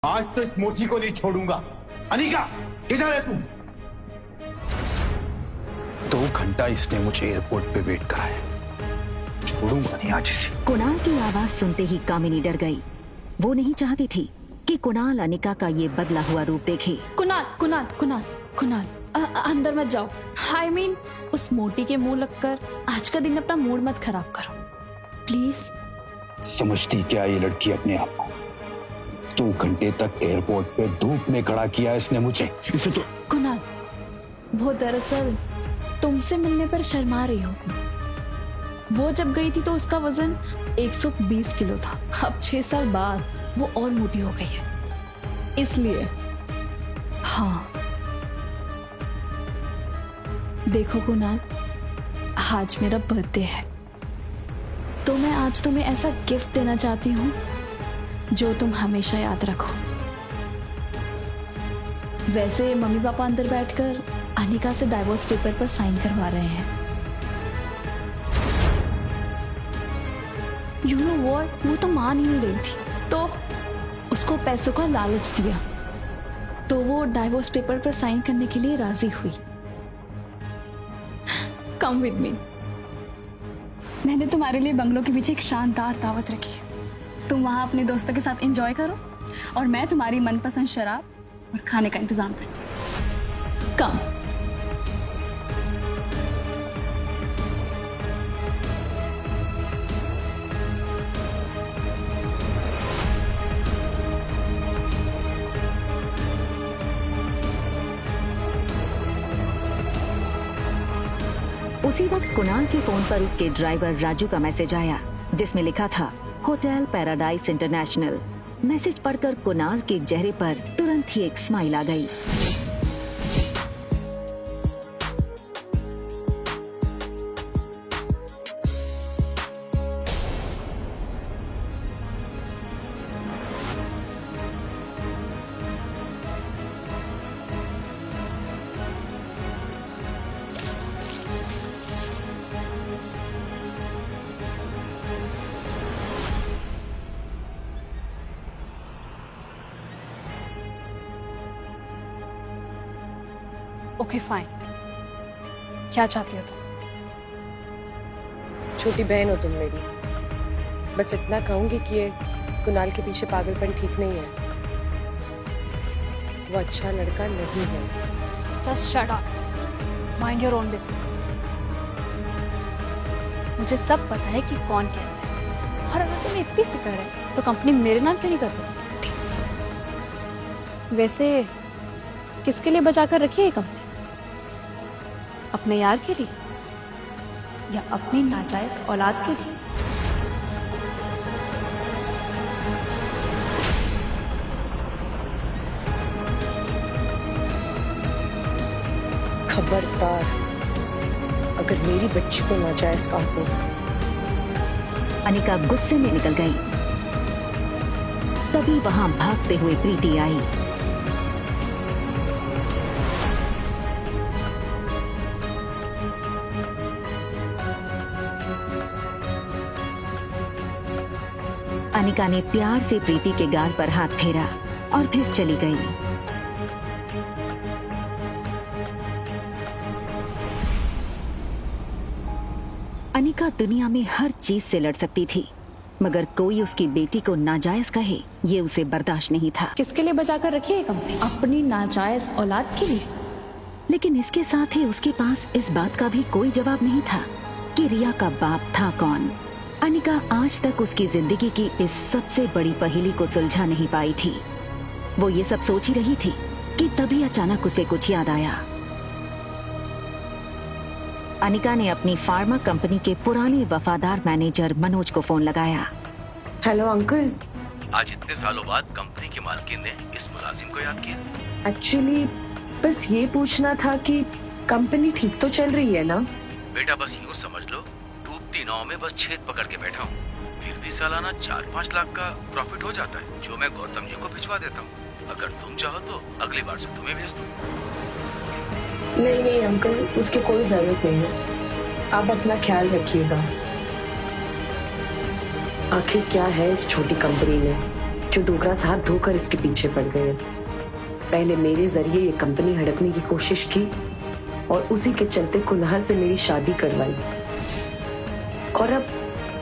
आज तो इस मोची को नहीं छोड़ूंगा। अनिका, किधर है तू? 2 घंटा इसने मुझे एयरपोर्ट पे वेट कराया, छोड़ूंगा नहीं आज इसे। कुणाल की आवाज सुनते ही कामिनी डर गई। वो नहीं चाहती थी कि कुणाल अनिका का ये बदला हुआ रूप देखे। कुणाल कुणाल कुणाल कुणाल अंदर मत जाओ। I mean, उस मोटी के मुंह लगकर आज का दिन अपना मूड मत खराब करो प्लीज। समझती क्या ये लड़की अपने आप को? 2 घंटे तक एयरपोर्ट पे धूप में खड़ा किया इसने मुझे। इसे तो कुणाल, वो दरअसल तुमसे मिलने पर शर्मा रही हो। वो जब गई थी तो उसका वजन 120 किलो था। अब 6 साल बाद वो और मोटी हो गई है, इसलिए। हाँ देखो कुणाल, आज मेरा बर्थडे है, तो मैं आज तुम्हें ऐसा गिफ्ट देना चाहती हूँ जो तुम हमेशा याद रखो। वैसे मम्मी पापा अंदर बैठकर अनिका से डाइवोर्स पेपर पर साइन करवा रहे हैं। यू नो व्हाट, वो तो मान ही नहीं रही थी, तो उसको पैसों का लालच दिया, तो वो डाइवोर्स पेपर पर साइन करने के लिए राजी हुई। Come with me. मैंने तुम्हारे लिए बंगलों के पीछे एक शानदार दावत रखी है। तुम वहां अपने दोस्तों के साथ एंजॉय करो और मैं तुम्हारी मनपसंद शराब और खाने का इंतजाम करती हूँ। कम। उसी वक्त कुणाल के फोन पर उसके ड्राइवर राजू का मैसेज आया, जिसमें लिखा था होटल पैराडाइज इंटरनेशनल। मैसेज पढ़कर कुणाल के चेहरे पर तुरंत ही एक स्माइल आ गई। ओके फाइन, क्या चाहती हो तुम? छोटी बहन हो तुम मेरी, बस इतना कहूंगी कि ये कुणाल के पीछे पागलपन ठीक नहीं है। वो अच्छा लड़का नहीं है। Just shut up, mind your own business. मुझे सब पता है कि कौन कैसा है, और अगर तुम्हें इतनी फिक्र है तो कंपनी मेरे नाम क्यों नहीं कर देती? वैसे किसके लिए बचा कर रखी है ये कंपनी? अपने यार के लिए या अपनी नाजायज औलाद के लिए? खबरदार, अगर मेरी बच्ची को नाजायज कहा तो। अनिका गुस्से में निकल गई। तभी वहां भागते हुए प्रीति आई। अनिका ने प्यार से प्रीति के गाल पर हाथ फेरा और फिर चली गई। अनिका दुनिया में हर चीज से लड़ सकती थी, मगर कोई उसकी बेटी को नाजायज कहे, ये उसे बर्दाश्त नहीं था। किसके लिए बचा कर रखी है ये कंपनी? अपनी नाजायज औलाद के लिए। लेकिन इसके साथ ही उसके पास इस बात का भी कोई जवाब नहीं था कि रिया का बाप था कौन। अनिका आज तक उसकी जिंदगी की इस सबसे बड़ी पहेली को सुलझा नहीं पाई थी। वो ये सब सोच ही रही थी कि तभी अचानक उसे कुछ याद आया। अनिका ने अपनी फार्मा कंपनी के पुराने वफादार मैनेजर मनोज को फोन लगाया। Hello uncle. आज इतने सालों बाद कंपनी के मालकिन ने इस मुलाजिम को याद किया। एक्चुअली बस ये पूछना था कि कंपनी ठीक तो चल रही है ना? बेटा बस यूँ समझ लो, डूबती नाव में बस छेद पकड़ के बैठा हूँ। फिर भी सालाना 4-5 लाख का प्रॉफिट हो जाता है, जो मैं गौतम जी को भिजवा देता हूँ। अगर तुम चाहो तो अगली बार से तुम्हें भेज दूँ। नहीं नहीं अंकल, उसकी कोई जरूरत नहीं है। आप अपना ख्याल रखिएगा। आखिर क्या है इस छोटी कंपनी में, जो डोगरास हाथ धोकर इसके पीछे पड़ गए। पहले मेरे जरिए ये कंपनी हड़पने की कोशिश की और उसी के चलते कुणाल से मेरी शादी करवाई, और अब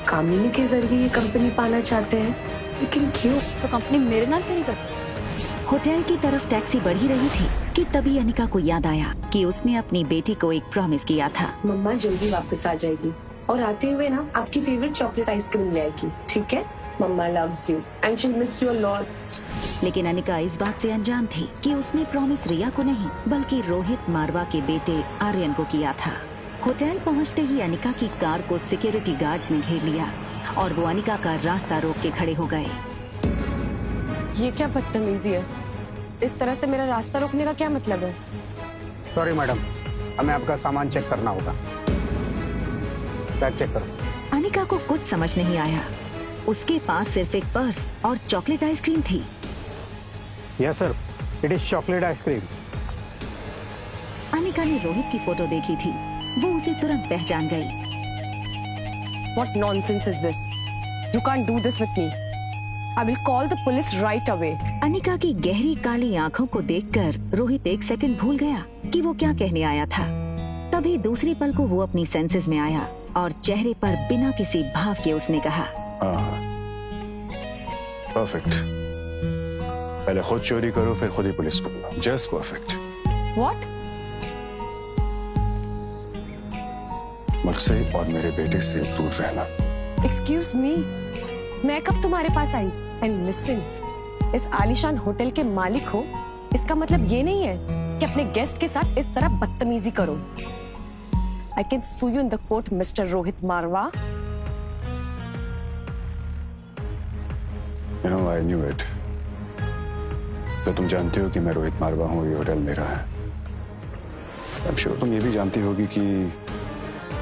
कामिनी के जरिए ये कंपनी पाना चाहते हैं। लेकिन क्यों? तो कंपनी मेरे नाम क्यों नहीं करती? होटल की तरफ टैक्सी बढ़ी रही थी कि तभी अनिका को याद आया कि उसने अपनी बेटी को एक प्रॉमिस किया था। मम्मा जल्दी वापस आ जाएगी और आते हुए ना आपकी फेवरेट चॉकलेट आइसक्रीम ले आएगी, ठीक है? Mama loves you and she miss you a lot. लेकिन अनिका इस बात से अनजान थी कि उसने प्रॉमिस रिया को नहीं बल्कि रोहित मारवा के बेटे आर्यन को किया था। होटल पहुंचते ही अनिका की कार को सिक्योरिटी गार्ड्स ने घेर लिया और वो अनिका का रास्ता रोक के खड़े हो गए। ये क्या बदतमीजी है? इस तरह से मेरा रास्ता रोकने का क्या मतलब है? सॉरी मैडम, हमें आपका सामान चेक करना होगा। बैग चेक करो। अनिका को कुछ समझ नहीं आया। उसके पास सिर्फ एक पर्स और चॉकलेट आइसक्रीम थी। Yes sir, it is chocolate ice cream. Anika ने रोहित की फोटो देखी थी, वो उसे तुरंत पहचान गई। What nonsense is this? You can't do this with me. I will call the police right away. Anika की गहरी काली आंखों को देखकर रोहित एक सेकंड भूल गया कि वो क्या कहने आया था। तभी दूसरे पल को वो अपनी सेंसेस में आया और चेहरे पर बिना किसी भाव के उसने कहा, परफेक्ट। पहले खुद चोरी करो फिर खुद ही पुलिस को बुलाओ। Just perfect. What? मुझसे और मेरे बेटे से दूर रहना। Excuse me. मैं कब तुम्हारे पास आई? And listen, इस आलीशान होटल के मालिक हो, इसका मतलब ये नहीं है कि अपने गेस्ट के साथ इस तरह बदतमीजी करो। I can sue you in the court, Mr. Rohit Marwa. You know, I knew it. तो तुम जानती हो कि मैं रोहित मारवा हूँ, ये होटल मेरा है। I'm sure तुम ये भी जानती होगी कि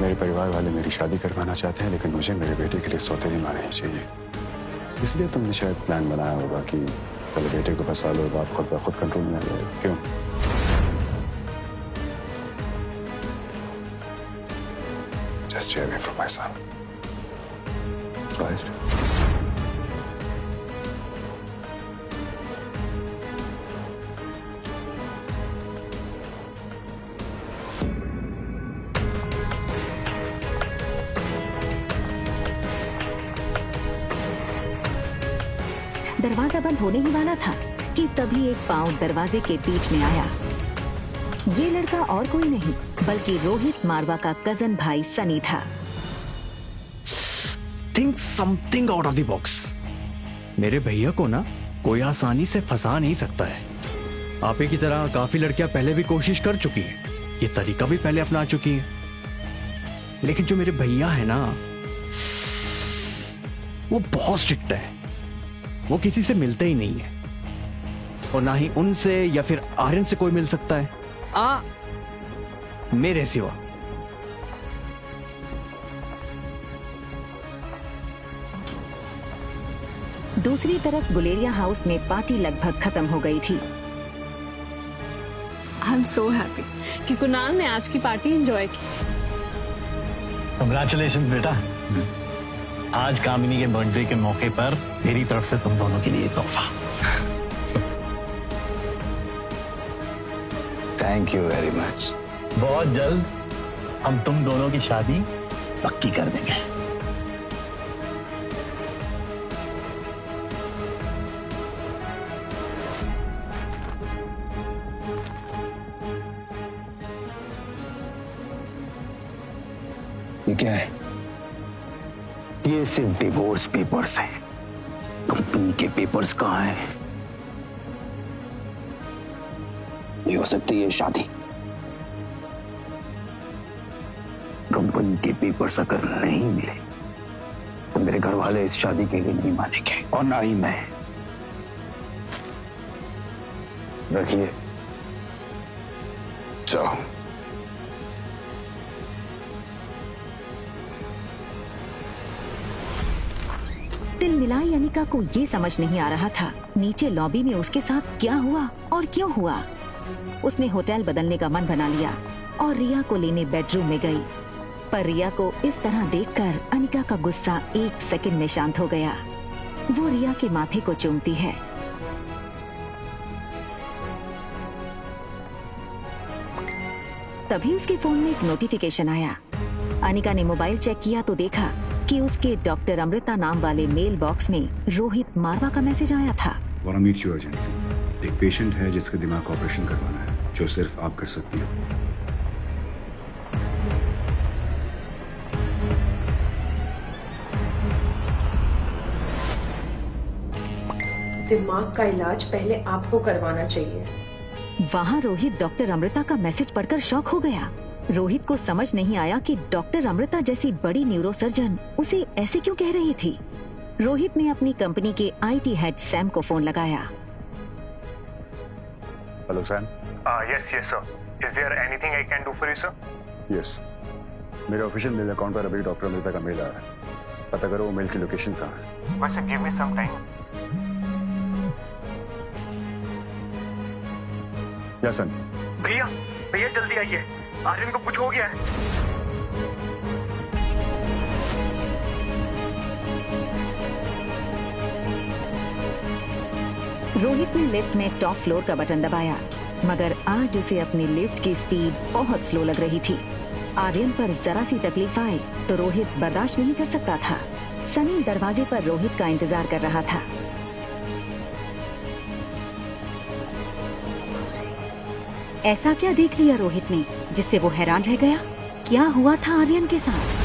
मेरे परिवार वाले मेरी शादी करवाना चाहते हैं, लेकिन मुझे मेरे बेटे के लिए सौतेली माँ नहीं चाहिए। इसलिए तुमने शायद प्लान बनाया होगा कि पहले बेटे को फंसा लो, बाप खुद ब खुद कंट्रोल में आ जाए। क्यों? Just stay away from my son. Right? दरवाजा बंद होने ही वाला था कि तभी एक पांव दरवाजे के बीच में आया। ये लड़का और कोई नहीं बल्कि रोहित मारवा का कजन भाई सनी था। Think something out of the box. मेरे भैया को ना कोई आसानी से फंसा नहीं सकता है। आपे की तरह काफी लड़कियां पहले भी कोशिश कर चुकी हैं, ये तरीका भी पहले अपना चुकी हैं, लेकिन जो मेरे भैया है ना, वो बहुत स्ट्रिक्ट है। वो किसी से मिलते ही नहीं है और ना ही उनसे या फिर आर्यन से कोई मिल सकता है मेरे सिवा। दूसरी तरफ गुलेरिया हाउस में पार्टी लगभग खत्म हो गई थी। आई एम सो हैप्पी कि कुणाल ने आज की पार्टी एंजॉय की। कंग्रेचुलेशंस बेटा। आज कामिनी के बर्थडे के मौके पर मेरी तरफ से तुम दोनों के लिए तोहफा। Thank you very much. बहुत जल्द हम तुम दोनों की शादी पक्की कर देंगे। ये क्या है? ये सिर्फ डिवोर्स पेपर्स हैं। कंपनी के पेपर्स कहाँ हैं? ये हो सकती है शादी। कंपनी के पेपर्स अगर नहीं मिले तो मेरे घर वाले इस शादी के लिए नहीं मानेंगे और ना ही मैं। रखिए, जाओ। दिल मिलाई अनिका को ये समझ नहीं आ रहा था नीचे लॉबी में उसके साथ क्या हुआ और क्यों हुआ। उसने होटल बदलने का मन बना लिया और रिया को लेने बेडरूम में गई, पर रिया को इस तरह देखकर अनिका का गुस्सा एक सेकंड में शांत हो गया। वो रिया के माथे को चूमती है। तभी उसके फोन में एक नोटिफिकेशन आया। अनिका ने मोबाइल चेक किया तो देखा कि उसके डॉक्टर अमृता नाम वाले मेल बॉक्स में रोहित मारवा का मैसेज आया था। Want to meet you urgently. एक पेशेंट है जिसका दिमाग का ऑपरेशन करवाना है, जो सिर्फ आप कर सकती हो। दिमाग का इलाज पहले आपको करवाना चाहिए। वहाँ रोहित डॉक्टर अमृता का मैसेज पढ़कर शॉक हो गया। रोहित को समझ नहीं आया कि डॉक्टर अमृता जैसी बड़ी न्यूरोसर्जन उसे ऐसे क्यों कह रही थी। रोहित ने अपनी कंपनी के आईटी हेड सैम को फोन लगाया। Hello Sam. Yes sir. Is there anything I can do for you sir? Yes, मेरे ऑफिशियल मेल अकाउंट पर अभी डॉक्टर अमृता का मेल आया है। पता करो वो मेल की लोकेशन कहाँ है। वैसे गिव मी सम टाइम। या सन। भैया भैया जल्दी आइए, आर्यन को कुछ हो गया है। रोहित ने लिफ्ट में टॉप फ्लोर का बटन दबाया, मगर आज उसे अपनी लिफ्ट की स्पीड बहुत स्लो लग रही थी। आर्यन पर जरा सी तकलीफ आए तो रोहित बर्दाश्त नहीं कर सकता था। सनी दरवाजे पर रोहित का इंतजार कर रहा था। ऐसा क्या देख लिया रोहित ने जिससे वो हैरान रह गया? क्या हुआ था आर्यन के साथ?